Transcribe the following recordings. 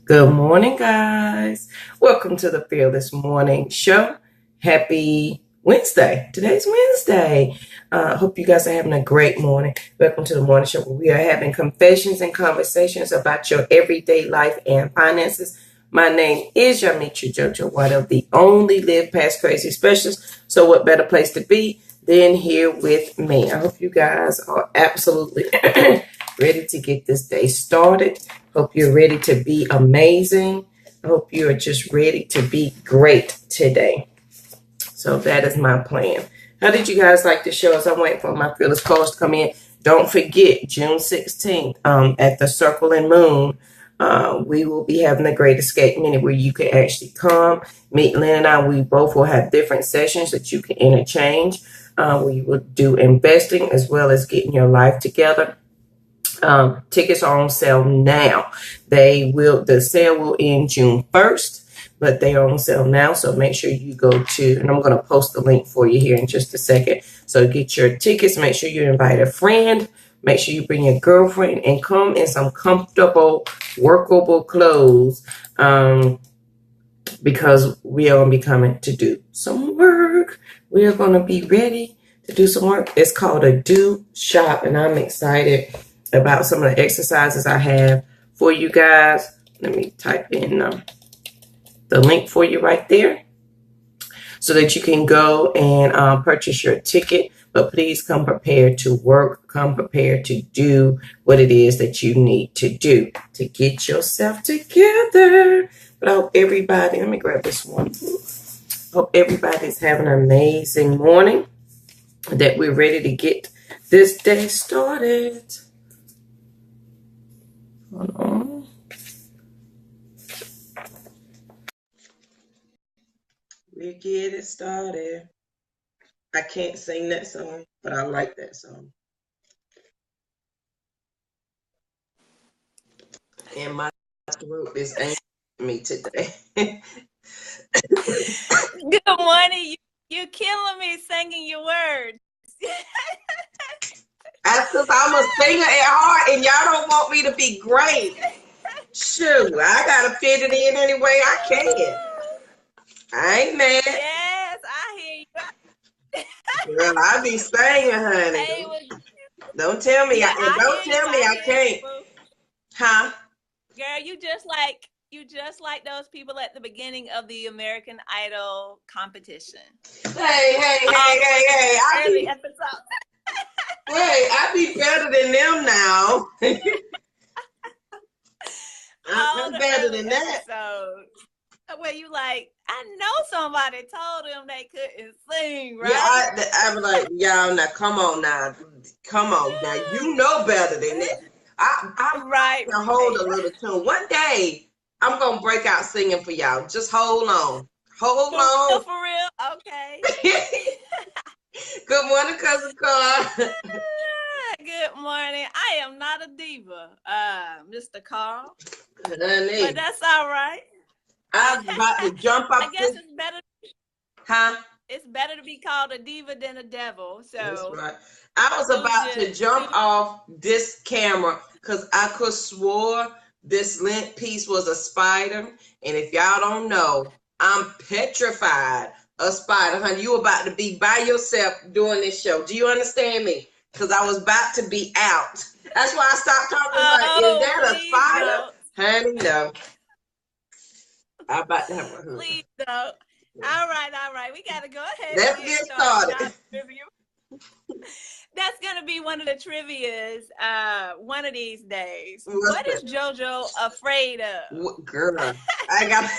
Good morning, guys. Welcome to the Fearless Morning Show. Happy Wednesday. Today's Wednesday. Hope you guys are having a great morning. Welcome to the morning show where we are having confessions and conversations about your everyday life and finances. My name is Yamiche Jojo Waddell, the only Live Past Crazy specialist. So what better place to be than here with me? I hope you guys are absolutely ready to get this day started. Hope you're ready to be amazing. I hope you're just ready to be great today. So that is my plan. How did you guys like the show? As I'm waiting for my fearless calls to come in, don't forget June 16th at the Circle and Moon. We will be having the Great Escape Minute where you can actually come meet Lynn and I. We both will have different sessions that you can interchange. We will do investing as well as getting your life together. Tickets are on sale now. The sale will end June 1st, but they are on sale now. So make sure you go to, and I'm going to post the link for you here in just a second. So get your tickets. Make sure you invite a friend. Make sure you bring your girlfriend and come in some comfortable, workable clothes. Because we are going to be coming to do some work. We are going to be ready to do some work. It's called a Do Shop, and I'm excited about some of the exercises I have for you guys. Let me type in the link for you right there so that you can go and purchase your ticket. But please come prepared to work. Come prepared to do what it is that you need to do to get yourself together. But I hope everybody, let me grab this one. Hope everybody's having an amazing morning, that we're ready to get this day started. Hold on. We get it started. I can't sing that song, but I like that song. And my throat is angry at me today. Good morning. You're killing me singing your words. That's because I'm a singer at heart, and y'all don't want me to be great. Shoot, I gotta fit it in any way I can. I ain't mad. Yes, I hear you. Girl, I be singing, honey. Hey, Don't tell me. yeah, Don't tell me I can't. Huh? Girl, you just like those people at the beginning of the American Idol competition. Hey. Early episode. Hey, I be better than them now. I'm better than that. Where you like, I know somebody told them they couldn't sing, right? Yeah, I'm like, y'all, now come on now. You know better than that. I'm right. to hold a little tune. One day, I'm going to break out singing for y'all. Just hold on. Hold on. For real? Okay. Good morning, Cousin Carl. Good morning. I am not a diva, Mr. Carl. Honey. But that's all right. I'm about to jump up. I guess it's better. Huh? It's better to be called a diva than a devil. So that's right. I was about to jump off this camera because I could swore this lint piece was a spider. And if y'all don't know, I'm petrified of spider. Honey, you about to be by yourself doing this show. Do you understand me? Because I was about to be out. That's why I stopped talking. Is that a spider? Honey, no. I'm about to have a honey. Please don't. All right. We got to go ahead. Let's get started. That's going to be one of the trivias one of these days. What is JoJo afraid of? Girl, I got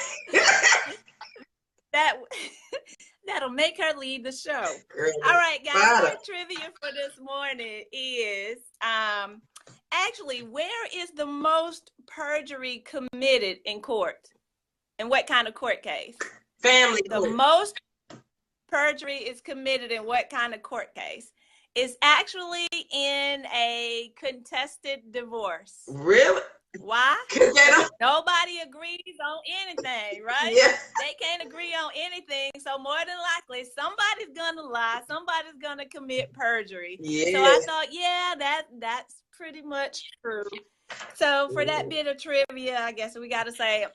that'll make her leave the show. Girl, all right, guys. My trivia for this morning is actually, where is the most perjury committed in court? In what kind of court case? Family court. The most perjury is committed in what kind of court case? It's actually in a contested divorce. Really? Why? Cause they don't. Nobody agrees on anything, right? Yeah. They can't agree on anything. So more than likely, somebody's gonna lie. Somebody's gonna commit perjury. So I Yes. thought, yeah, that's pretty much true. So for that bit of trivia, I guess we got to say,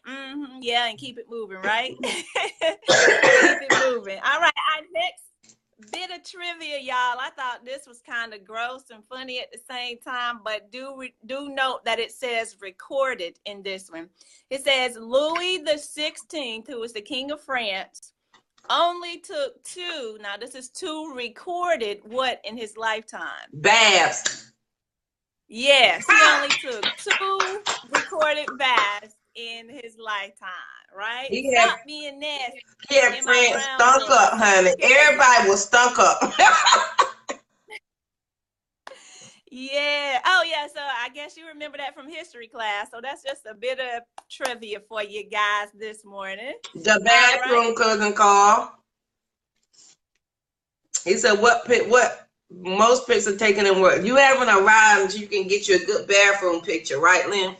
yeah, and keep it moving, right? Keep it moving. All right, our next bit of trivia, y'all. I thought this was kind of gross and funny at the same time, but do note that it says recorded in this one. It says Louis the 16th, who was the king of France, only took two. Now this is two recorded what in his lifetime? Babs. Yes, he only took two recorded baths in his lifetime, right? He had Stop being nasty in my France brown stunk book. up, honey. Everybody was stunk up. Yeah. Oh, yeah. So I guess you remember that from history class. So that's just a bit of trivia for you guys this morning. The bathroom, cousin Carl. He said, "What most pics are taken in what? You haven't arrived, you can get you a good bathroom picture, right, Lynn?"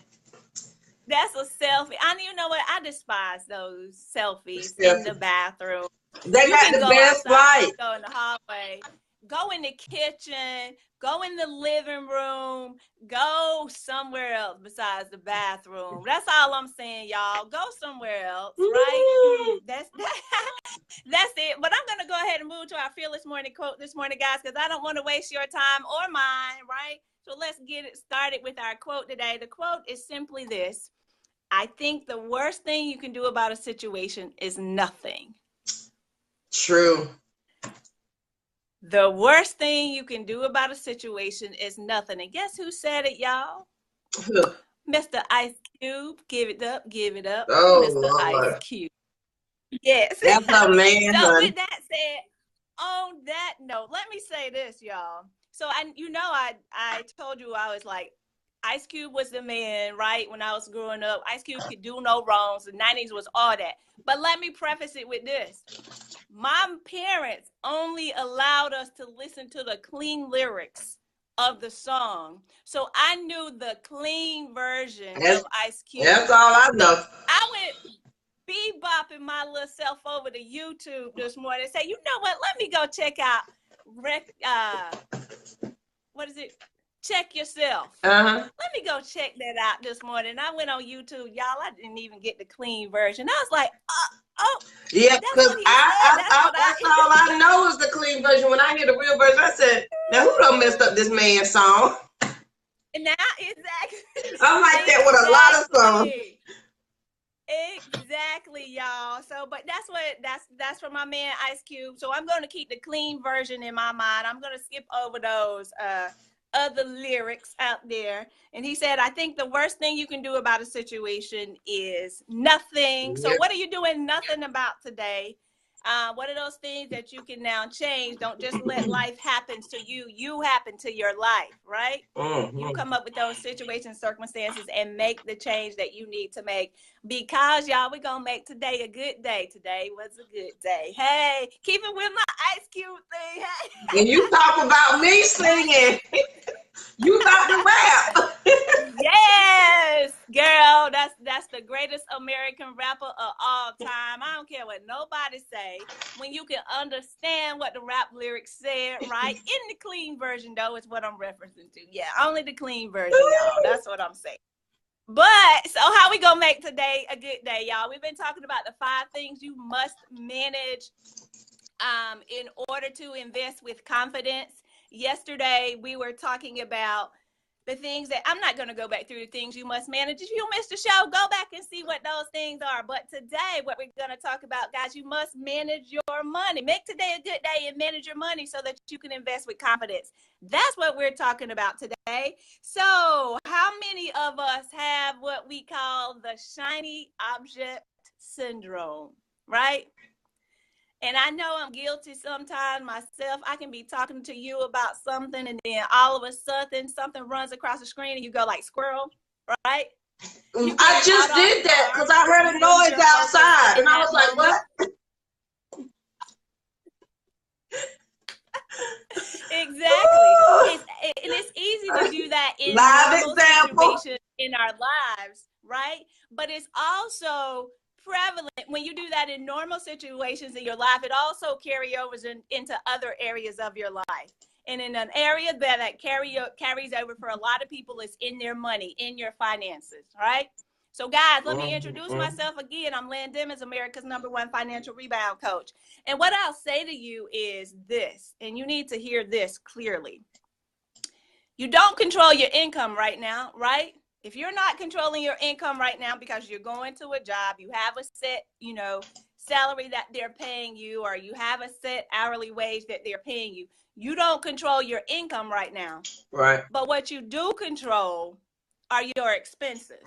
That's a selfie. You know what? I despise those selfies in the bathroom. They You got can the go best outside, light. go in the hallway, go in the kitchen, go in the living room, go somewhere else besides the bathroom. That's all I'm saying, y'all. Go somewhere else, right? That's it. But I'm gonna go ahead and move to our fearless morning quote this morning, guys, because I don't want to waste your time or mine, right? So let's get it started with our quote today. The quote is simply this: I think the worst thing you can do about a situation is nothing. True. The worst thing you can do about a situation is nothing. And guess who said it, y'all? Mr. Ice Cube. Give it up, give it up. Oh, Mr. Lord. Ice Cube. Yes. That's a man, So honey. with that said, on that note, let me say this, y'all. So I told you I was like, Ice Cube was the man, right? When I was growing up, Ice Cube could do no wrongs. The 90s was all that. But let me preface it with this. My parents only allowed us to listen to the clean lyrics of the song. So I knew the clean version of Ice Cube. That's all I know. So I went bebopping my little self over to YouTube this morning and say, you know what? Let me go check out what is it? Check Yourself. Let me go check that out this morning. I went on YouTube, y'all. I didn't even get the clean version. I was like, oh, yeah, because that's all I know is the clean version. When I hear the real version, I said, now who done messed up this man's song? And now, exactly. I'm like that with a lot of songs. Exactly, y'all. So, but that's for my man Ice Cube. So I'm going to keep the clean version in my mind. I'm going to skip over those other lyrics out there. And he said, I think the worst thing you can do about a situation is nothing. Yep. So what are you doing nothing about today? What are those things that you can now change? Don't just let life happen to you. You happen to your life, right? Mm-hmm. You come up with those situations, circumstances, and make the change that you need to make. Because, y'all, we're going to make today a good day. Today was a good day. Hey, keep it with my Ice Cube thing. Hey. And you talk about me singing. You got to rap. Yes, girl. That's the greatest American rapper of all time. I don't care what nobody say. When you can understand what the rap lyrics said, right? In the clean version, though, is what I'm referencing to. Yeah, only the clean version, y'all. That's what I'm saying. But, so how we gonna make today a good day, y'all? We've been talking about the 5 things you must manage in order to invest with confidence. Yesterday, we were talking about the things that I'm not going to go back through the things you must manage. If you missed the show, go back and see what those things are. But today, what we're going to talk about, guys, you must manage your money. Make today a good day and manage your money so that you can invest with confidence. That's what we're talking about today. So how many of us have what we call the shiny object syndrome, right? And I know I'm guilty sometimes myself. I can be talking to you about something and then all of a sudden something runs across the screen and you go like squirrel, right? I just did that because I heard a noise outside and I was like, what? Exactly. And it's easy to do that in live example. Situations. in our lives, right? But it's also prevalent when you do that in normal situations in your life. It also carries over into other areas of your life. And in an area that carries over for a lot of people is in their money, in your finances, right? So guys, let me introduce myself again. I'm Lynn Dimmons, America's #1 financial rebound coach. And what I'll say to you is this, and you need to hear this clearly. You don't control your income right now, right? If you're not controlling your income right now because you're going to a job, you have a set, salary that they're paying you, or you have a set hourly wage that they're paying you, you don't control your income right now. Right. But what you do control are your expenses,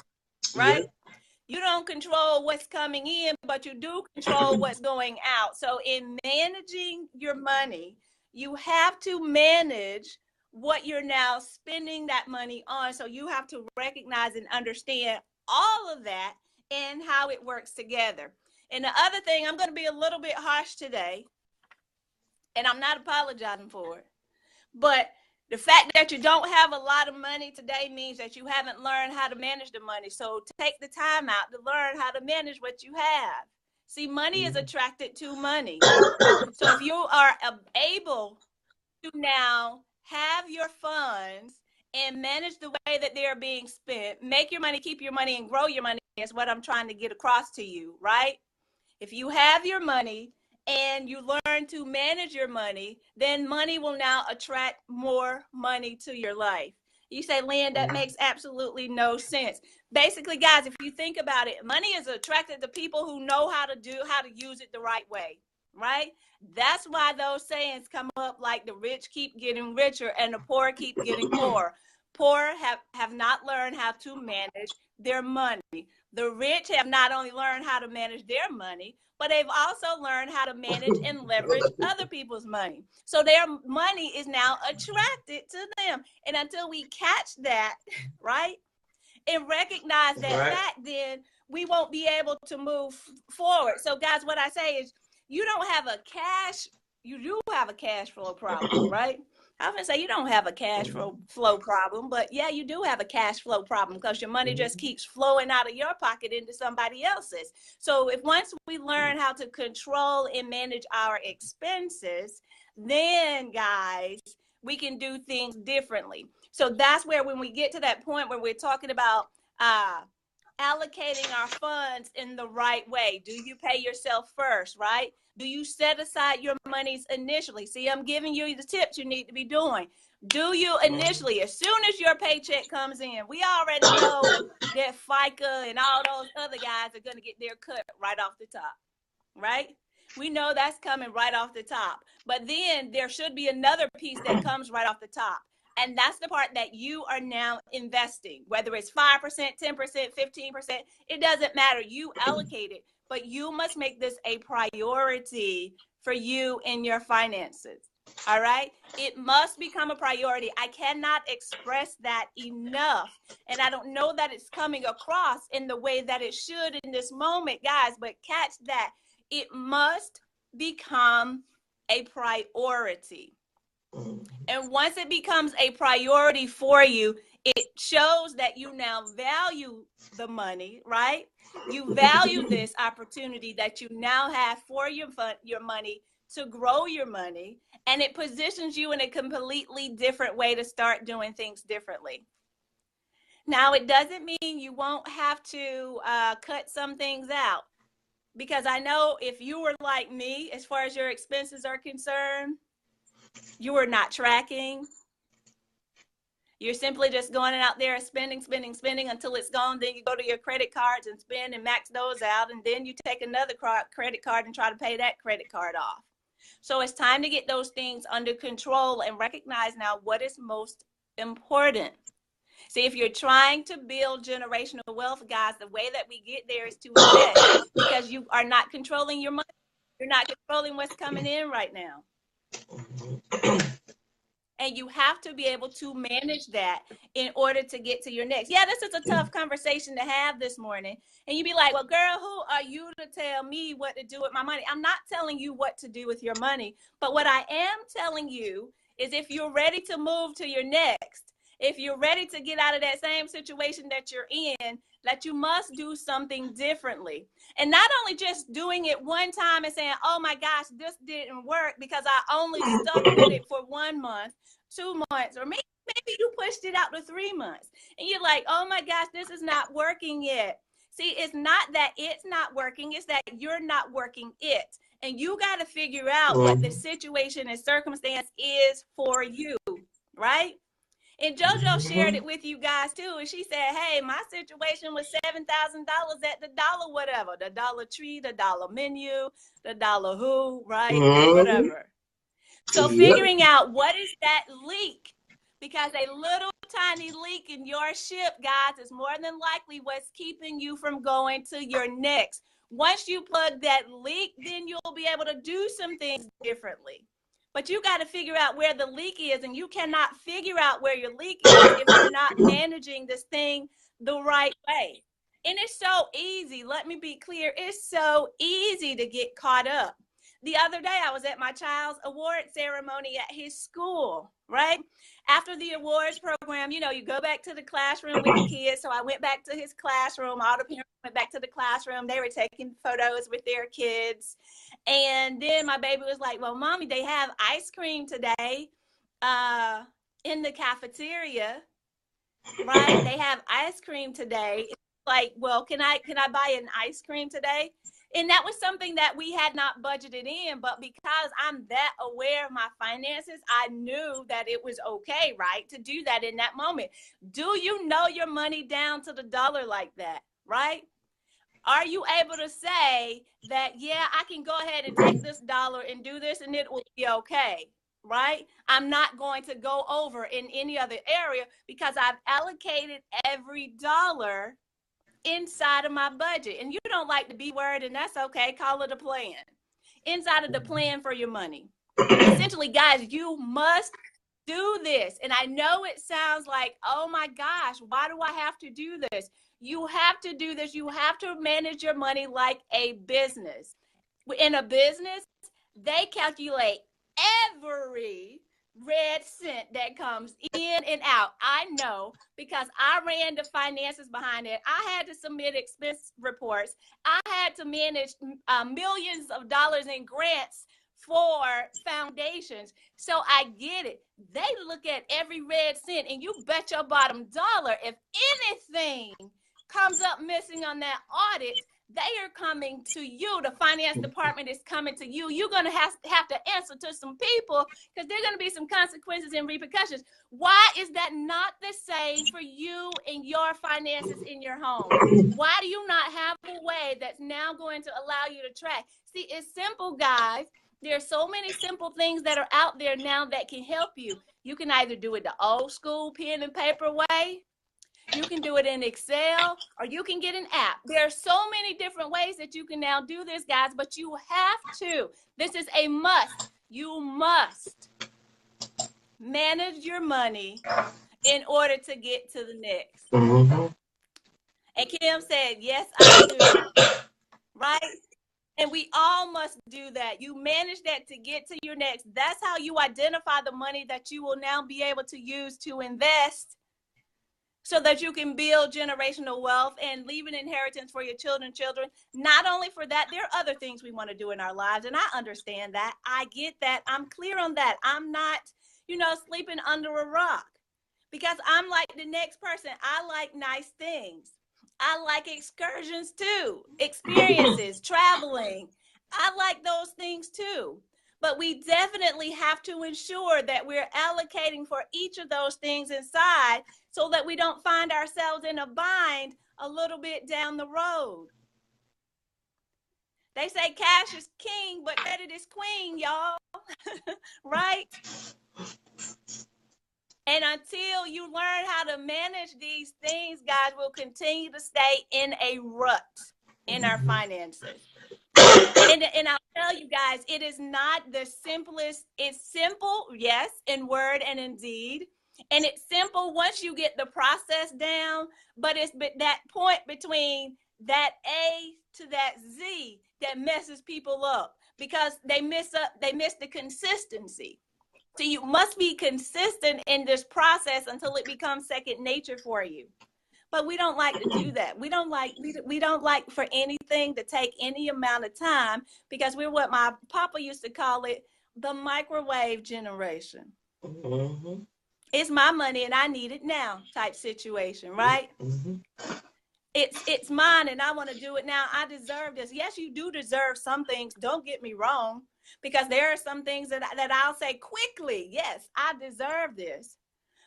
right? Yeah. You don't control what's coming in, but you do control what's going out. So in managing your money, you have to manage what you're now spending that money on. So you have to recognize and understand all of that and how it works together. And the other thing, I'm going to be a little bit harsh today, and I'm not apologizing for it, but the fact that you don't have a lot of money today means that you haven't learned how to manage the money. So take the time out to learn how to manage what you have. See, money is attracted to money. So if you are able to now have your funds and manage the way that they're being spent, make your money, keep your money, and grow your money is what I'm trying to get across to you, right? If you have your money and you learn to manage your money, then money will now attract more money to your life. You say, Lynn, that makes absolutely no sense. Basically, guys, if you think about it, money is attracted to people who know how to use it the right way, right? That's why those sayings come up like the rich keep getting richer and the poor keep getting poorer. Poor have not learned how to manage their money. The rich have not only learned how to manage their money, but they've also learned how to manage and leverage other people's money. So their money is now attracted to them. And until we catch that, right, and recognize that fact, then we won't be able to move forward. So guys, what I say is you do have a cash flow problem, right? I often say you don't have a cash flow problem, but yeah, you do have a cash flow problem because your money just keeps flowing out of your pocket into somebody else's. So if once we learn how to control and manage our expenses, then guys, we can do things differently. So that's where when we get to that point where we're talking about allocating our funds in the right way. Do you pay yourself first, right? Do you set aside your monies initially? See, I'm giving you the tips you need to be doing. Do you initially, as soon as your paycheck comes in, we already know that FICA and all those other guys are going to get their cut right off the top, right? We know that's coming right off the top. But then there should be another piece that comes right off the top. And that's the part that you are now investing, whether it's 5%, 10%, 15%, it doesn't matter. You allocate it, but you must make this a priority for you in your finances. All right. It must become a priority. I cannot express that enough. And I don't know that it's coming across in the way that it should in this moment, guys, but catch that. It must become a priority. And once it becomes a priority for you, it shows that you now value the money, right? You value this opportunity that you now have for your money to grow your money, and it positions you in a completely different way to start doing things differently. Now, it doesn't mean you won't have to cut some things out, because I know if you were like me, as far as your expenses are concerned, you are not tracking. You're simply just going out there and spending until it's gone. Then you go to your credit cards and spend and max those out. And then you take another credit card and try to pay that credit card off. So it's time to get those things under control and recognize now what is most important. See, if you're trying to build generational wealth, guys, the way that we get there is to invest, because you are not controlling your money. You're not controlling what's coming in right now. And you have to be able to manage that in order to get to your next. Yeah, this is a tough conversation to have this morning. And you'd be like, well, girl, who are you to tell me what to do with my money? I'm not telling you what to do with your money. But what I am telling you is if you're ready to move to your next, if you're ready to get out of that same situation that you're in, that you must do something differently. And not only just doing it one time and saying, oh my gosh, this didn't work because I only stuck with it for 1 month, 2 months, or maybe you pushed it out to 3 months. And you're like, oh my gosh, this is not working yet. See, it's not that it's not working, it's that you're not working it. And you got to figure out what the situation and circumstance is for you, right? And JoJo shared it with you guys too. And she said, hey, my situation was $7,000 at the dollar whatever, the Dollar Tree, the Dollar Menu, the Dollar Who, right? Whatever. So figuring out what is that leak, because a little tiny leak in your ship, guys, is more than likely what's keeping you from going to your next. Once you plug that leak, then you'll be able to do some things differently. But you got to figure out where the leak is, and you cannot figure out where your leak is if you're not managing this thing the right way. And it's so easy. Let me be clear. It's so easy to get caught up. The other day, I was at my child's award ceremony at his school, right? After the awards program, you know, you go back to the classroom with the kids. So I went back to his classroom. All the parents went back to the classroom. They were taking photos with their kids. And then my baby was like, well, Mommy, they have ice cream today in the cafeteria, right? They have ice cream today. It's like, well, can I buy an ice cream today? And that was something that we had not budgeted in, but because I'm that aware of my finances, I knew that it was okay, right, to do that in that moment. Do you know your money down to the dollar like that, right? Are you able to say that, yeah, I can go ahead and take this dollar and do this and it will be okay, right? I'm not going to go over in any other area because I've allocated every dollar inside of my budget. And you don't like the B word, and that's okay. Call it a plan. Inside of the plan for your money. Essentially, guys, you must do this. And I know it sounds like, oh my gosh, why do I have to do this? You have to do this. You have to manage your money like a business. In a business, they calculate every red cent that comes in and out. I know because I ran the finances behind it. I had to submit expense reports. I had to manage millions of dollars in grants for foundations. So I get it. They look at every red cent, and you bet your bottom dollar if anything comes up missing on that audit, they are coming to you. The finance department is coming to you. You're going to have to answer to some people because there are going to be some consequences and repercussions. Why is that not the same for you and your finances in your home? Why do you not have a way that's now going to allow you to track? See, it's simple, guys. There are so many simple things that are out there now that can help you. You can either do it the old school pen and paper way. You can do it in Excel, or you can get an app. There are so many different ways that you can now do this, guys, but you have to. This is a must. You must manage your money in order to get to the next. And Kim said, yes, I do. Right? And we all must do that. You manage that to get to your next. That's how you identify the money that you will now be able to use to invest, so that you can build generational wealth and leave an inheritance for your children. Not only for that, there are other things we want to do in our lives. And I understand that. I get that. I'm clear on that. I'm not, sleeping under a rock because I'm like the next person. I like nice things. I like excursions too, experiences, traveling. I like those things too. But we definitely have to ensure that we're allocating for each of those things inside so that we don't find ourselves in a bind a little bit down the road. They say cash is king, but credit is queen, y'all. Right? And until you learn how to manage these things, guys, we'll continue to stay in a rut in our finances. And I'll tell you guys, it is not the simplest. It's simple, yes, in word and in deed. And it's simple once you get the process down, but it's that point between that A to that Z that messes people up because they miss the consistency. So you must be consistent in this process until it becomes second nature for you. But we don't like to do that. We don't like for anything to take any amount of time, because we're what my papa used to call it, the microwave generation. Mm-hmm. It's my money and I need it now type situation, right? Mm-hmm. It's mine and I want to do it now. I deserve this. Yes, you do deserve some things. Don't get me wrong, because there are some things that I'll say quickly, yes, I deserve this.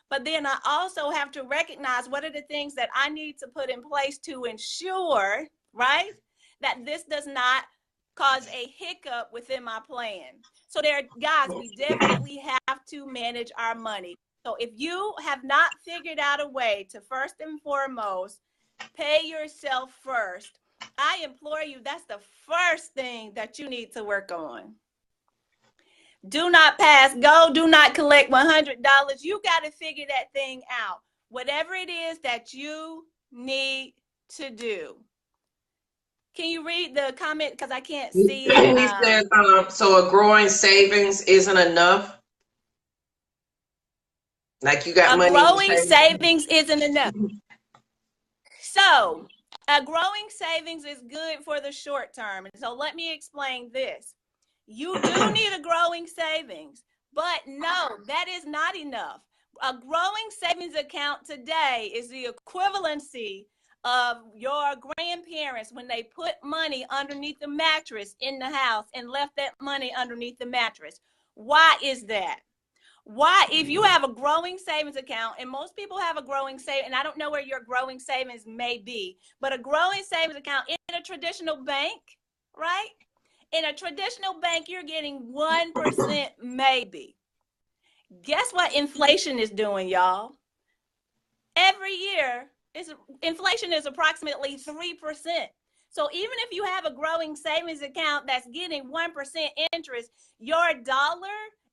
But then I also have to recognize what are the things that I need to put in place to ensure, right, that this does not cause a hiccup within my plan. So guys, we definitely have to manage our money. So if you have not figured out a way to first and foremost pay yourself first, I implore you, that's the first thing that you need to work on. Do not pass go. Do not collect $100. You got to figure that thing out. Whatever it is that you need to do. Can you read the comment? Because I can't see it. He said, so a growing savings isn't enough. Like you got A money in the growing savings isn't enough. So a growing savings is good for the short term. So let me explain this. You do need a growing savings, but no, that is not enough. A growing savings account today is the equivalency of your grandparents when they put money underneath the mattress in the house and left that money underneath the mattress. Why is that? Why, if you have a growing savings account, and most people have a growing savings, and I don't know where your growing savings may be, but a growing savings account in a traditional bank, right? In a traditional bank, you're getting 1% maybe. Guess what inflation is doing, y'all? Every year, inflation is approximately 3%. So even if you have a growing savings account that's getting 1% interest, your dollar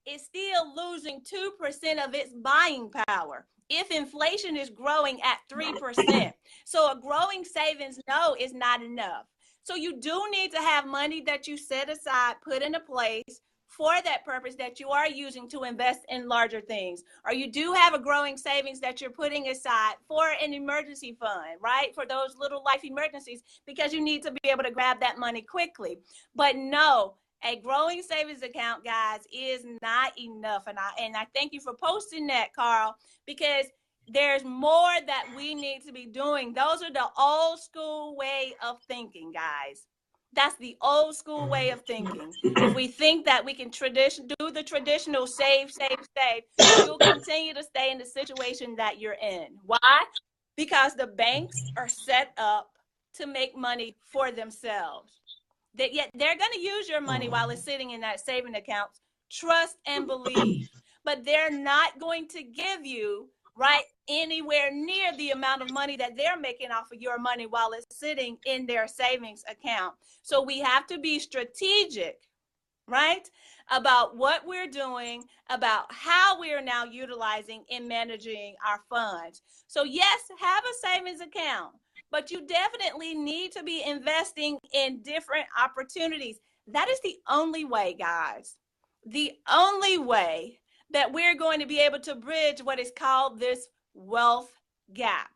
is still losing 2% of its buying power if inflation is growing at 3%. So a growing savings, no, is not enough. So you do need to have money that you set aside, put in a place for that purpose that you are using to invest in larger things. Or you do have a growing savings that you're putting aside for an emergency fund, right? For those little life emergencies, because you need to be able to grab that money quickly. But no, a growing savings account, guys, is not enough. And I thank you for posting that, Carl, because there's more that we need to be doing. Those are the old school way of thinking, guys. That's the old school way of thinking. If we think that we can do the traditional save, you'll continue to stay in the situation that you're in. Why? Because the banks are set up to make money for themselves. Yet they're going to use your money while it's sitting in that saving account. Trust and believe. But they're not going to give you, right, anywhere near the amount of money that they're making off of your money while it's sitting in their savings account. So we have to be strategic, right, about what we're doing, about how we are now utilizing and managing our funds. So yes, have a savings account, but you definitely need to be investing in different opportunities. That is the only way, guys, the only way that we're going to be able to bridge what is called this wealth gap.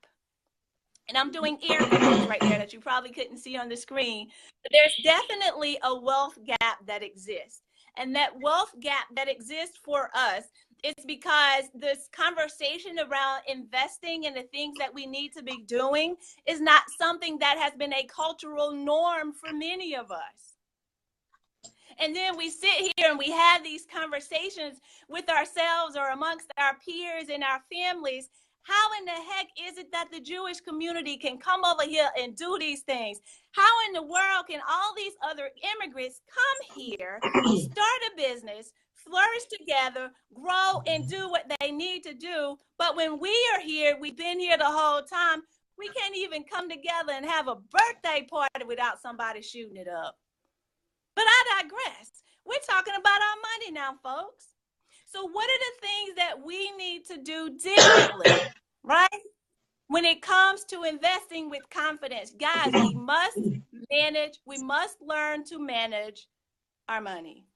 And I'm doing air quotes right there that you probably couldn't see on the screen. But there's definitely a wealth gap that exists. And that wealth gap that exists for us is because this conversation around investing in the things that we need to be doing is not something that has been a cultural norm for many of us. And then we sit here and we have these conversations with ourselves or amongst our peers and our families. How in the heck is it that the Jewish community can come over here and do these things? How in the world can all these other immigrants come here, start a business, flourish together, grow, and do what they need to do? But when we are here, we've been here the whole time, we can't even come together and have a birthday party without somebody shooting it up. But I digress. We're talking about our money now, folks. So what are the things that we need to do differently, right? When it comes to investing with confidence, guys, we must learn to manage our money.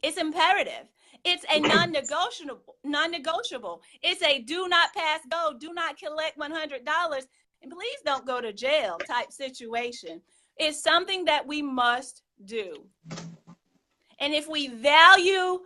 It's imperative. It's a non-negotiable. It's a do not pass go, do not collect $100, and please don't go to jail type situation. It's something that we must do. And if we value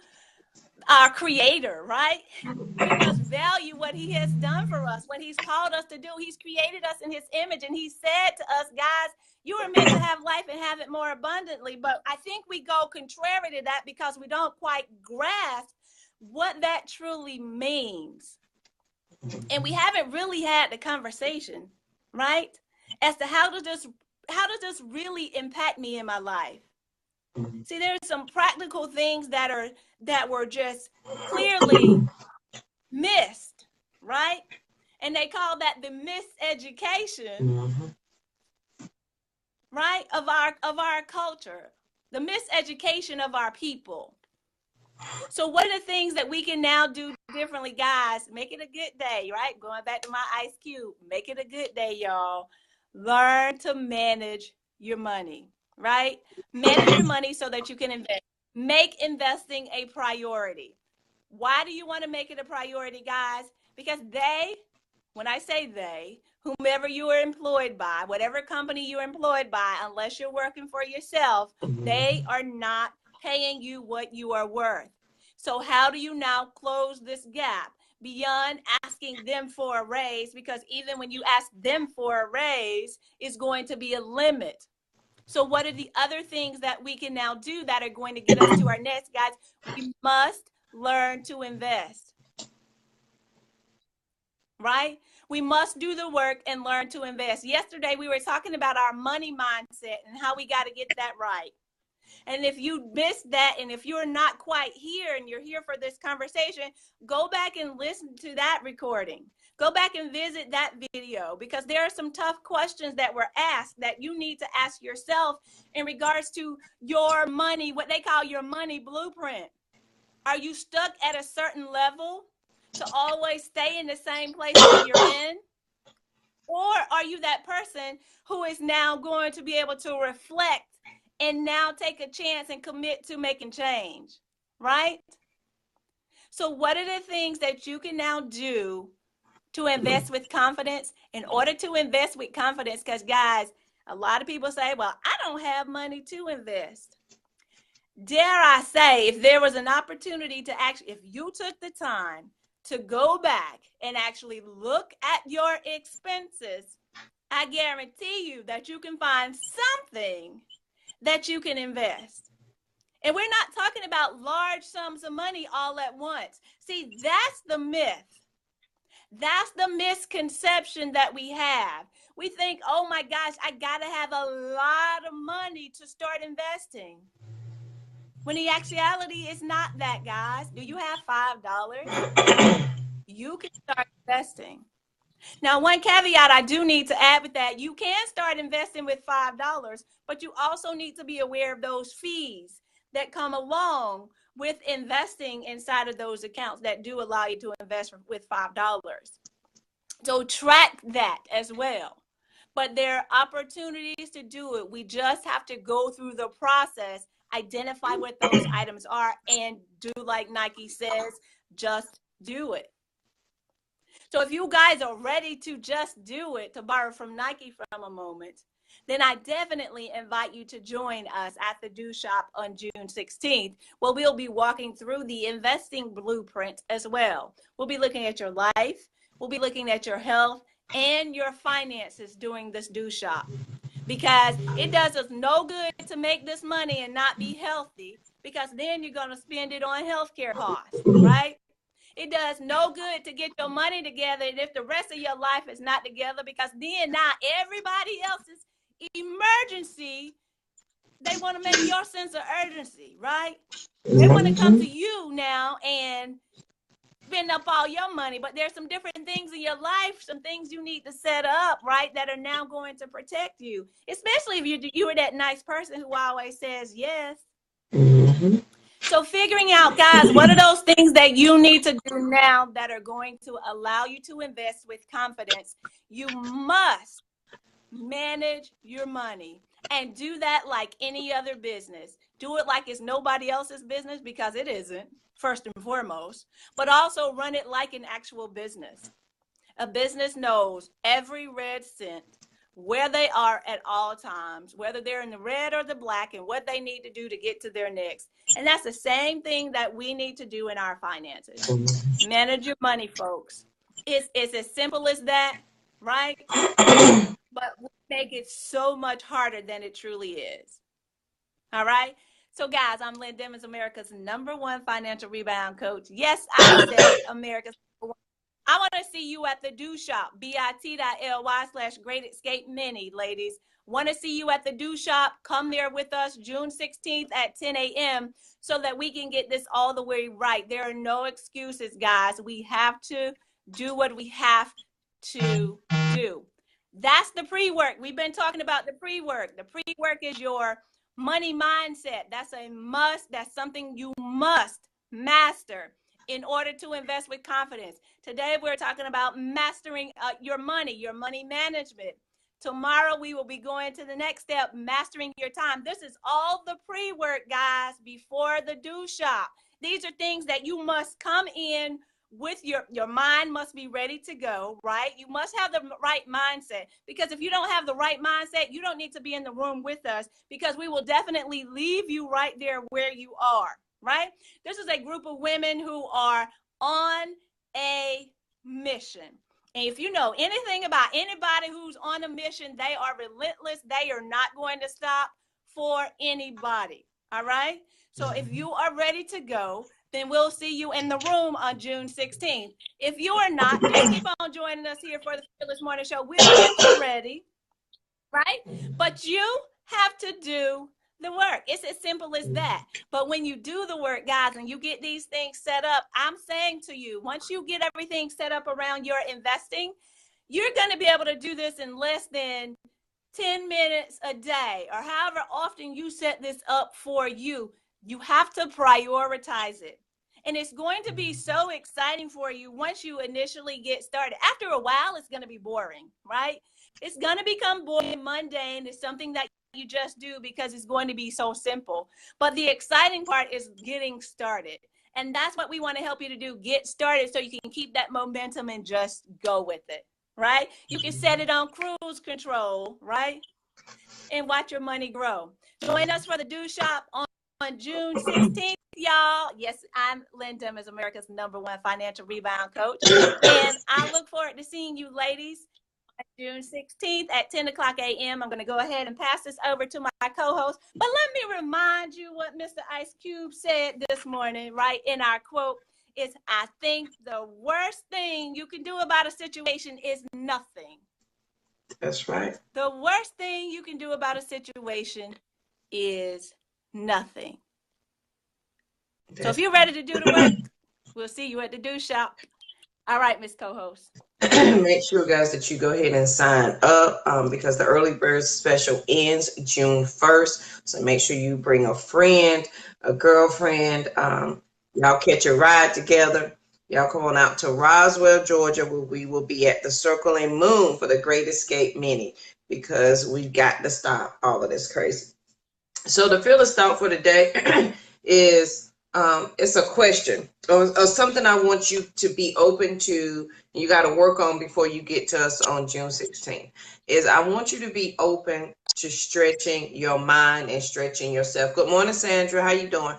our creator, right? We must value what he has done for us, what he's called us to do. He's created us in his image, and he said to us, guys, you are meant to have life and have it more abundantly. But I think we go contrary to that because we don't quite grasp what that truly means. And we haven't really had the conversation, right? As to how does this really impact me in my life? See, there's some practical things that were just clearly missed, right? And they call that the miseducation, right, of our culture, the miseducation of our people. So what are the things that we can now do differently, guys? Make it a good day, right? Going back to my Ice Cube, make it a good day, y'all. Learn to manage your money, right? Manage your money so that you can invest. Make investing a priority. Why do you want to make it a priority, guys? Because when I say they, whomever you are employed by, whatever company you're employed by, unless you're working for yourself, they are not paying you what you are worth. So how do you now close this gap beyond asking them for a raise? Because even when you ask them for a raise, it's going to be a limit. So what are the other things that we can now do that are going to get us to our next, guys? We must learn to invest, right? We must do the work and learn to invest. Yesterday, we were talking about our money mindset and how we got to get that right. And if you missed that, and if you're not quite here and you're here for this conversation, go back and listen to that recording. Go back and visit that video, because there are some tough questions that were asked that you need to ask yourself in regards to your money, what they call your money blueprint. Are you stuck at a certain level to always stay in the same place that you're in? Or are you that person who is now going to be able to reflect and now take a chance and commit to making change, right? So what are the things that you can now do to invest with confidence? In order to invest with confidence, because guys, a lot of people say, well, I don't have money to invest. Dare I say, if there was an opportunity to actually, if you took the time to go back and actually look at your expenses, I guarantee you that you can find something that you can invest. And we're not talking about large sums of money all at once. See, that's the myth. That's the misconception that we have. We think, oh my gosh, I got to have a lot of money to start investing. When the actuality is not that, guys. Do you have $5? You can start investing. Now, one caveat I do need to add with that, you can start investing with $5, but you also need to be aware of those fees that come along with investing inside of those accounts that do allow you to invest with $5. So track that as well. But there are opportunities to do it. We just have to go through the process, identify what those items are, and do like Nike says, just do it. So if you guys are ready to just do it, to borrow from Nike from a moment, then I definitely invite you to join us at the Do Shop on June 16th, where we'll be walking through the investing blueprint as well. We'll be looking at your life, we'll be looking at your health and your finances during this Do Shop, because it does us no good to make this money and not be healthy, because then you're going to spend it on healthcare costs, right? It does no good to get your money together and if the rest of your life is not together, because then now everybody else's emergency, they want to make your sense of urgency, right? They want to come to you now and spend up all your money, but there's some different things in your life, some things you need to set up, right, that are now going to protect you, especially if you were that nice person who always says yes. So figuring out, guys, what are those things that you need to do now that are going to allow you to invest with confidence? You must manage your money and do that like any other business. Do it like it's nobody else's business, because it isn't, first and foremost, but also run it like an actual business. A business knows every red cent, where they are at all times, whether they're in the red or the black, and what they need to do to get to their next. And that's the same thing that we need to do in our finances. Manage your money, folks. It's as simple as that, right? But we make it so much harder than it truly is. All right. So, guys, I'm Lynn Demons, America's #1 financial rebound coach. Yes, I said America's #1. I want to see you at the Do Shop, bit.ly/Great Escape Mini, ladies. Want to see you at the Do Shop. Come there with us June 16th at 10 a.m. so that we can get this all the way right. There are no excuses, guys. We have to do what we have to do. That's the pre-work. We've been talking about the pre-work. The pre-work is your money mindset. That's a must. That's something you must master in order to invest with confidence. Today, we're talking about mastering your money management. Tomorrow, we will be going to the next step, mastering your time. This is all the pre-work, guys, before the Do Shop. These are things that you must come in with. Your mind must be ready to go, right? You must have the right mindset, because if you don't have the right mindset, you don't need to be in the room with us, because we will definitely leave you right there where you are, right? This is a group of women who are on a mission. And if you know anything about anybody who's on a mission, they are relentless. They are not going to stop for anybody. All right. So if you are ready to go, then we'll see you in the room on June 16th. If you are not, just keep on joining us here for the Fearless Morning Show. We'll get you ready, right? But you have to do the work. It's as simple as that. But when you do the work, guys, and you get these things set up, I'm saying to you, once you get everything set up around your investing, you're going to be able to do this in less than 10 minutes a day, or however often you set this up for you. You have to prioritize it. And it's going to be so exciting for you once you initially get started. After a while, it's going to be boring, right? It's going to become boring, mundane. It's something that you just do because it's going to be so simple. But the exciting part is getting started. And that's what we want to help you to do. Get started so you can keep that momentum and just go with it, right? You can set it on cruise control, right? And watch your money grow. Join us for the Do Shop on June 16th, y'all. Yes, I'm Lynn Demons, America's #1 financial rebound coach. And I look forward to seeing you, ladies, on June 16th at 10 o'clock a.m. I'm going to go ahead and pass this over to my co-host. But let me remind you what Mr. Ice Cube said this morning, right, in our quote, is, I think the worst thing you can do about a situation is nothing. That's right. The worst thing you can do about a situation is nothing. So if you're ready to do the work, we'll see you at the Do Shop. All right, Miss Co-host. Make sure, guys, that you go ahead and sign up because the early bird special ends June 1st. So make sure you bring a friend, a girlfriend. Y'all catch a ride together. Y'all come on out to Roswell, Georgia, where we will be at the Circle and Moon for the Great Escape Mini, because we've got to stop all of this crazy. So the fearless thought for today is it's a question or something I want you to be open to. You got to work on before you get to us on June 16th. Is I want you to be open to stretching your mind and stretching yourself. Good morning, Sandra. How you doing?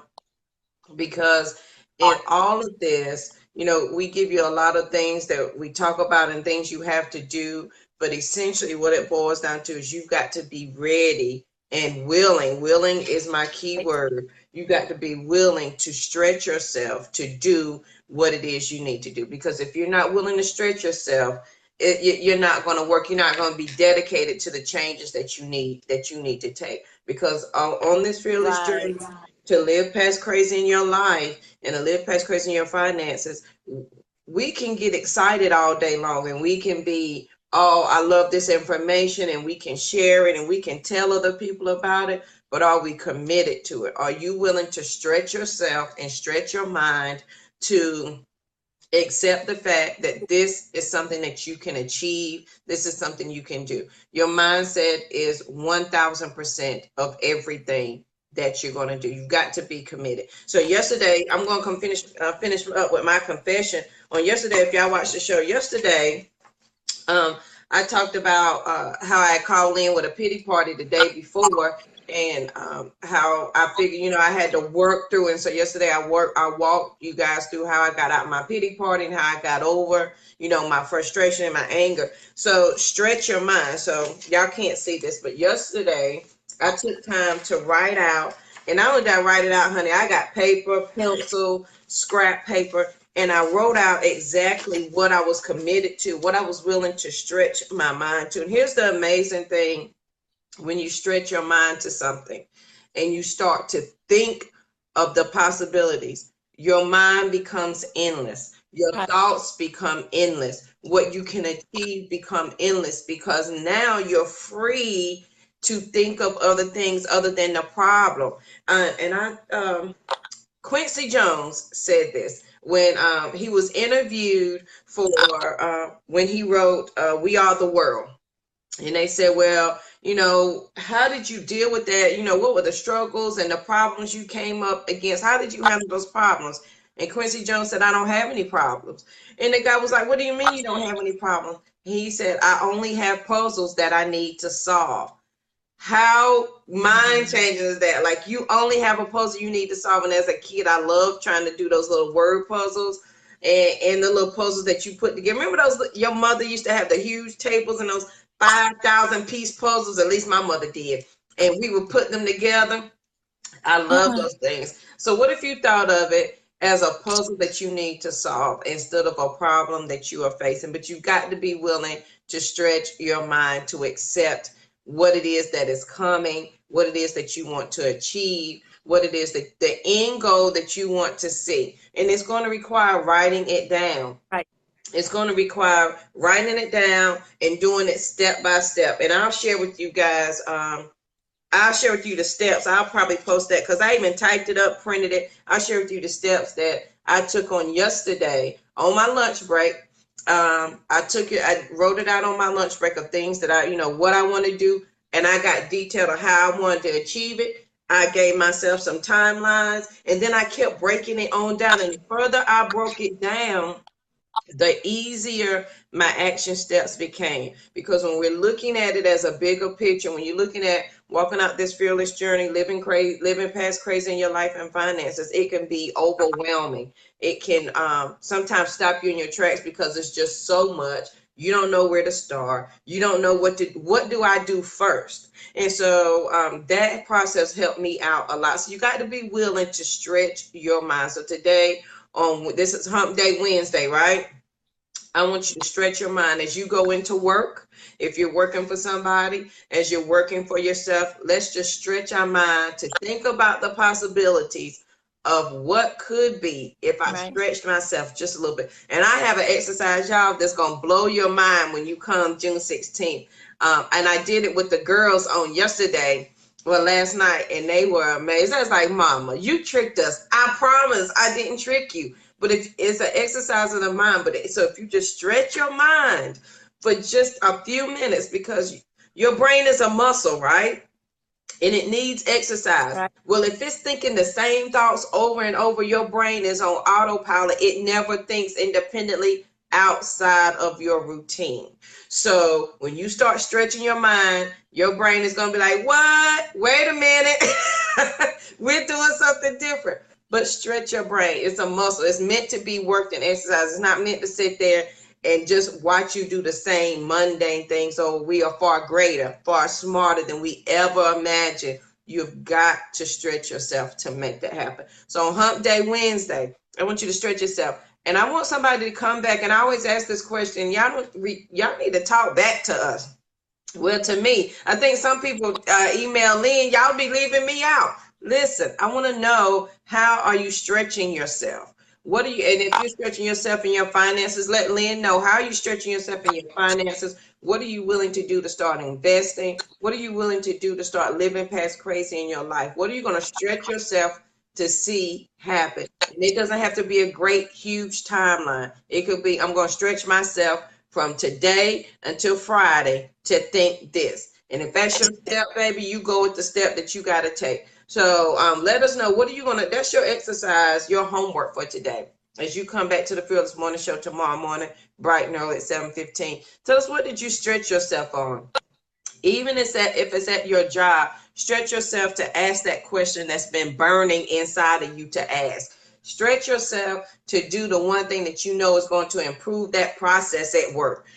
Because in all of this, you know, we give you a lot of things that we talk about and things you have to do, but essentially what it boils down to is you've got to be ready and willing. Willing is my key word. You got to be willing to stretch yourself to do what it is you need to do. Because if you're not willing to stretch yourself, you're not going to work. You're not going to be dedicated to the changes that you need to take. Because on this fearless journey to live past crazy in your life and to live past crazy in your finances, we can get excited all day long and we can be, oh, I love this information, and we can share it and we can tell other people about it, but are we committed to it? Are you willing to stretch yourself and stretch your mind to accept the fact that this is something that you can achieve? This is something you can do. Your mindset is 1000% of everything that you're going to do. You've got to be committed. So yesterday, I'm going to come finish up with my confession. On yesterday, if y'all watched the show yesterday, um, I talked about how I called in with a pity party the day before, and how I figured, I had to work through. And so yesterday I walked you guys through how I got out my pity party and how I got over, my frustration and my anger. So stretch your mind. So y'all can't see this, but yesterday I took time to write out, and not only did I write it out, honey, I got paper, pencil, scrap paper, and I wrote out exactly what I was committed to, what I was willing to stretch my mind to. And here's the amazing thing: when you stretch your mind to something and you start to think of the possibilities, your mind becomes endless. Your thoughts become endless. What you can achieve become endless, because now you're free to think of other things other than the problem. Quincy Jones said this when he was interviewed for when he wrote "We Are the World." And they said, well, how did you deal with that? What were the struggles and the problems you came up against? How did you handle those problems? And Quincy Jones said, I don't have any problems. And the guy was like, what do you mean you don't have any problems? He said, I only have puzzles that I need to solve. How mind changing is that? Like, you only have a puzzle you need to solve. And as a kid, I loved trying to do those little word puzzles and the little puzzles that you put together. Remember those? Your mother used to have the huge tables and those 5,000 piece puzzles. At least my mother did. And we would put them together. I love those things. So what if you thought of it as a puzzle that you need to solve instead of a problem that you are facing? But you've got to be willing to stretch your mind to accept what it is that is coming, what it is that you want to achieve, what it is that the end goal that you want to see. And it's going to require writing it down. Right. It's going to require writing it down and doing it step by step. And I'll share with you guys, I'll share with you the steps. I'll probably post that because I even typed it up, printed it. I'll share with you the steps that I took on yesterday on my lunch break. I wrote it out on my lunch break of things that what I want to do. And I got detailed on how I wanted to achieve it. I gave myself some timelines, and then I kept breaking it on down. And the further I broke it down, the easier my action steps became. Because when we're looking at it as a bigger picture, when you're looking at walking out this fearless journey, living past crazy in your life and finances, it can be overwhelming. It can sometimes stop you in your tracks because it's just so much. You don't know where to start. You don't know what do I do first? And so that process helped me out a lot. So you got to be willing to stretch your mind. So today, this is Hump Day Wednesday, right? I want you to stretch your mind as you go into work. If you're working for somebody, as you're working for yourself, let's just stretch our mind to think about the possibilities of what could be if I stretched myself just a little bit. And I have an exercise, y'all, that's going to blow your mind when you come June 16th. And I did it with the girls on last night, and they were amazed. I was like, Mama, you tricked us. I promise I didn't trick you. But it's an exercise of the mind. So if you just stretch your mind for just a few minutes, because your brain is a muscle, right? And it needs exercise. Right. Well, if it's thinking the same thoughts over and over, your brain is on autopilot. It never thinks independently outside of your routine. So when you start stretching your mind, your brain is going to be like, what? Wait a minute. We're doing something different. But stretch your brain. It's a muscle. It's meant to be worked and exercised. It's not meant to sit there and just watch you do the same mundane things. So we are far greater, far smarter than we ever imagined. You've got to stretch yourself to make that happen. So on Hump Day Wednesday, I want you to stretch yourself. And I want somebody to come back. And I always ask this question. Y'all need to talk back to us. Well, to me, I think some people email Lynn, y'all be leaving me out. Listen, I want to know, how are you stretching yourself? And if you're stretching yourself in your finances, let Lynn know, how are you stretching yourself in your finances? What are you willing to do to start investing? What are you willing to do to start living past crazy in your life? What are you going to stretch yourself to see happen? And it doesn't have to be a great, huge timeline. It could be, I'm going to stretch myself from today until Friday to think this. And if that's your step, baby, you go with the step that you got to take. So let us know, what are you going to, that's your exercise, your homework for today. As you come back to the Fearless Morning Show tomorrow morning, bright and early at 7:15, tell us, what did you stretch yourself on? Even if it's at your job, stretch yourself to ask that question that's been burning inside of you to ask. Stretch yourself to do the one thing that you know is going to improve that process at work.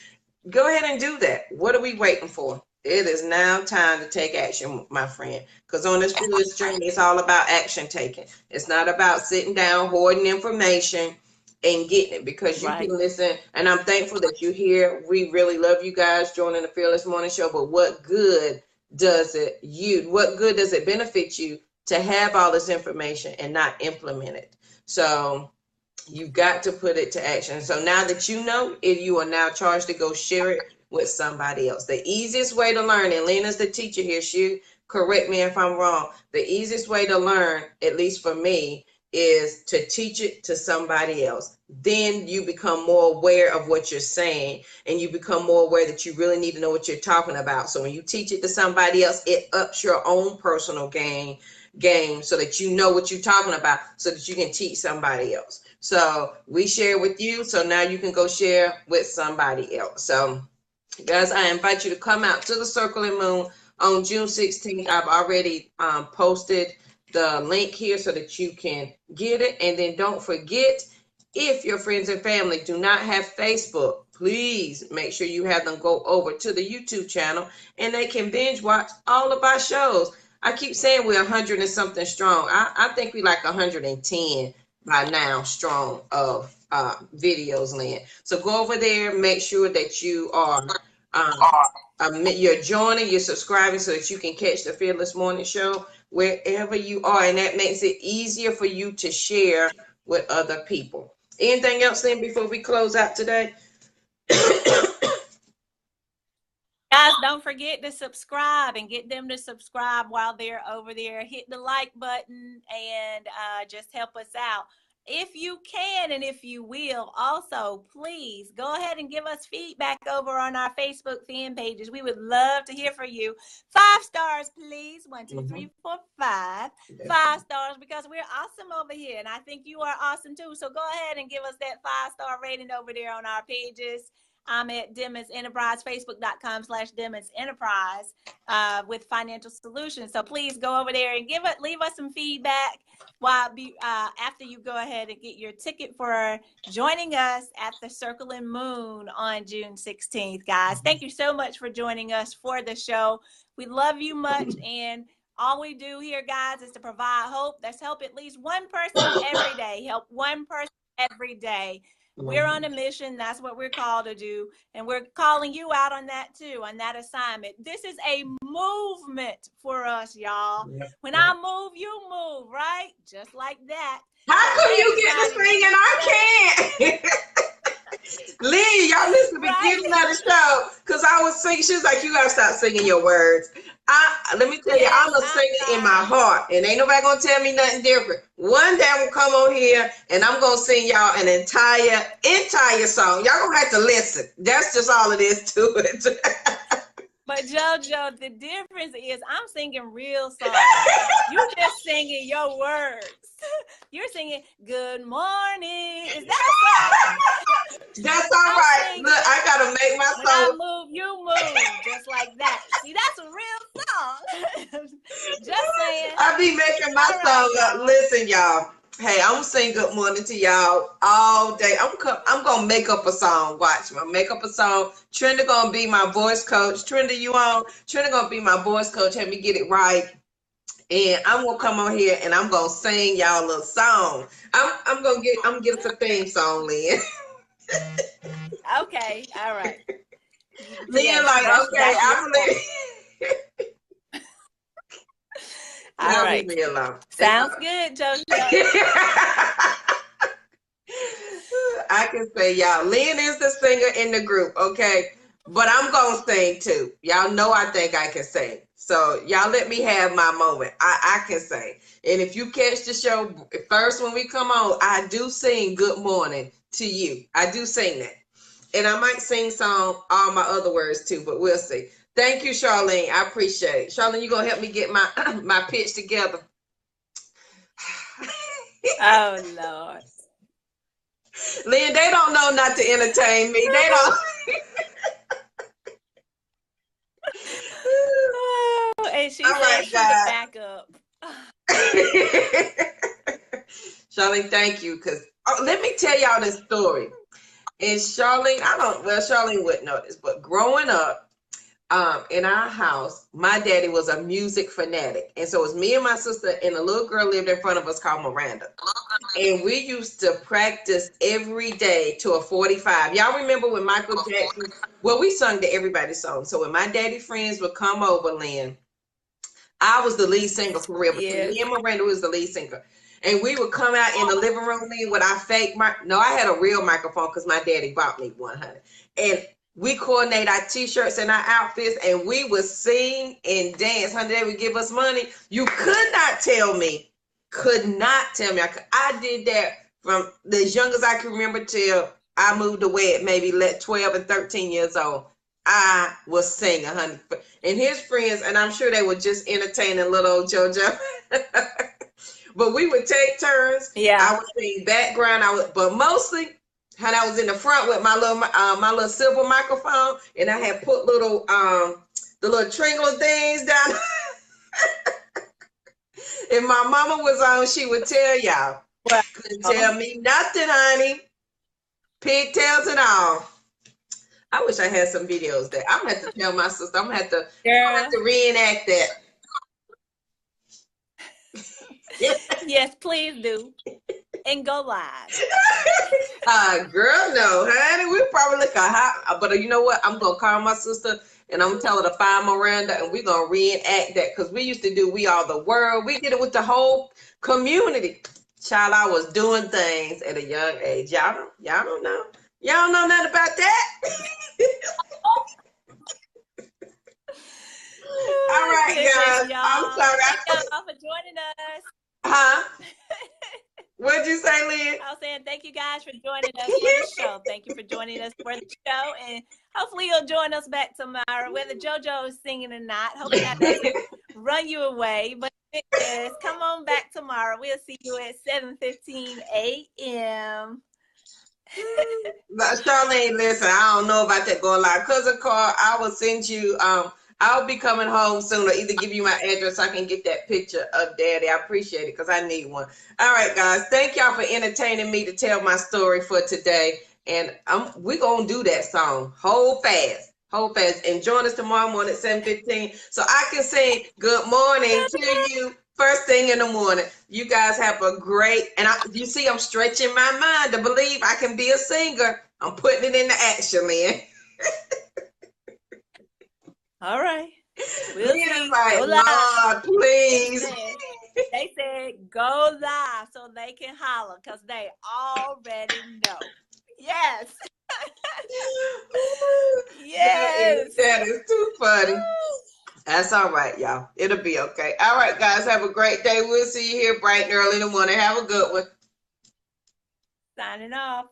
Go ahead and do that. What are we waiting for? It is now time to take action, my friend. Because on this foolish journey, it's all about action taking. It's not about sitting down, hoarding information and getting it, because you Right. can listen. And I'm thankful that you're here. We really love you guys joining the Fearless Morning Show. But what good does it benefit you to have all this information and not implement it? So you've got to put it to action. So now that you know it, you are now charged to go share it with somebody else. The easiest way to learn, and Lena's the teacher here, she correct me if I'm wrong. The easiest way to learn, at least for me, is to teach it to somebody else. Then you become more aware of what you're saying, and you become more aware that you really need to know what you're talking about. So when you teach it to somebody else, it ups your own personal game so that you know what you're talking about, so that you can teach somebody else. So we share with you, so now you can go share with somebody else. So guys, I invite you to come out to the Circle and Moon on June 16th. I've already posted the link here so that you can get it. And then don't forget, if your friends and family do not have Facebook, please make sure you have them go over to the YouTube channel, and they can binge watch all of our shows. I keep saying we're 100 and something strong. I think we like 110 by now strong of videos, Lynn. So go over there, make sure that you are you're joining, you're subscribing, so that you can catch the Fearless Morning Show wherever you are, and that makes it easier for you to share with other people. Anything else, Lynn, before we close out today? Guys, don't forget to subscribe, and get them to subscribe while they're over there. Hit the like button and just help us out. If you can, and if you will, also, please go ahead and give us feedback over on our Facebook fan pages. We would love to hear from you. 5 stars, please. 1, 2, 3, 4, 5. 5 stars, because we're awesome over here, and I think you are awesome too. So go ahead and give us that 5-star rating over there on our pages. I'm at Demon's Enterprise, facebook.com/Demon's Enterprise with financial solutions. So please go over there and leave us some feedback after you go ahead and get your ticket for joining us at the Circle and Moon on June 16th, guys. Thank you so much for joining us for the show. We love you much, and all we do here, guys, is to provide hope. Let's help at least one person every day. Help one person every day. We're on a mission. That's what we're called to do. And we're calling you out on that too, on that assignment. This is a movement for us, y'all. When I move, you move, right? Just like that. How come you get to sing and I can't? Lee, y'all listen to the beginning of the show, because I was singing. She was like, you got to stop singing your words. Let me tell you, I'm a singer in my heart, and ain't nobody going to tell me nothing different. One day I'm going to come on here, and I'm going to sing y'all an entire song. Y'all going to have to listen. That's just all it is to it. But JoJo, the difference is I'm singing real songs. You just singing your words. You're singing "Good Morning." Is that a song? That's all right. Look, I gotta make my when song. I move, you move, just like that. See, that's a real song. Just saying. I be making my song up. Listen, y'all. Hey, I'm gonna sing good morning to y'all all day. I'm gonna make up a song. Watch me. Make up a song. Trenda gonna be my voice coach. Trenda, you on? Trenda gonna be my voice coach. Help me get it right. And I'm gonna come on here and I'm gonna sing y'all a little song. I'm gonna get us a theme song, Lynn. Okay, all right. Lynn, Yes, like, okay, I believe. All right. Leave me alone. Sounds good, JoJo. I can say, y'all, Lynn is the singer in the group, okay? But I'm going to sing too. Y'all know I think I can sing. So y'all let me have my moment. I can sing. And if you catch the show first when we come on, I do sing Good Morning to You. I do sing that. And I might sing all my other words too, but we'll see. Thank you, Charlene. I appreciate it. Charlene, you going to help me get my pitch together? Oh Lord. Lynn, they don't know not to entertain me. They don't. Oh, and she All said right, she the guys. backup. Charlene, thank you. Cause let me tell y'all this story. And Charlene, Charlene wouldn't know this, but growing up, in our house, my daddy was a music fanatic. And so it was me and my sister, and a little girl lived in front of us called Miranda. And we used to practice every day to a 45. Y'all remember when Michael Jackson, well, we sung to everybody's song. So when my daddy friends would come over, Lynn, I was the lead singer for real. Between Yes. me and Miranda was the lead singer. And we would come out in the living room, Lynn, with our fake mic. No, I had a real microphone because my daddy bought me one, honey. And we coordinate our t-shirts and our outfits, and we would sing and dance. Honey, they would give us money. You could not tell me. I did that from as young as I can remember till I moved away at maybe 12 and 13 years old. I was singing, honey. And his friends, and I'm sure they were just entertaining little old JoJo. But we would take turns. I Yeah. would sing background. But mostly, honey, I was in the front with my little silver microphone, and I had put the little triangle things down. If my mama was on, she would tell y'all. Well, Couldn't tell me nothing, honey. Pigtails and all. I wish I had some videos that I'm gonna have to tell my sister. I'm gonna have girl. to reenact that. Yes, please do. And go live. Girl, no, honey. We probably look a hot, but you know what? I'm gonna call my sister and I'm gonna tell her to find Miranda, and we're gonna reenact that because we used to do We Are the World. We did it with the whole community. Child, I was doing things at a young age. Y'all don't know. Y'all don't know nothing about that. All right, Goodness, guys. I'm y'all. sorry. Thank y'all for joining us. Huh? What'd you say, Lynn? I was saying thank you guys for joining us for the show. Thank you for joining us for the show. And hopefully you'll join us back tomorrow, whether JoJo is singing or not. Hopefully that doesn't run you away. But if it is, come on back tomorrow. We'll see you at 7:15 a.m. Charlene, listen, I don't know about that going live. Cousin Carl, I will send you, I'll be coming home soon, or either give you my address so I can get that picture of Daddy. I appreciate it because I need one. All right, guys. Thank y'all for entertaining me to tell my story for today. And we're going to do that song. Hold fast. Hold fast. And join us tomorrow morning at 7:15 so I can sing good morning to you first thing in the morning. You guys have a great, and you see I'm stretching my mind to believe I can be a singer. I'm putting it into action, Lynn. All right. We'll Lynn see. is like, Go live. Lord, please. They said go live so they can holler because they already know. Yes. Yes. That is too funny. That's all right, y'all. It'll be okay. All right, guys. Have a great day. We'll see you here bright and early in the morning. Have a good one. Signing off.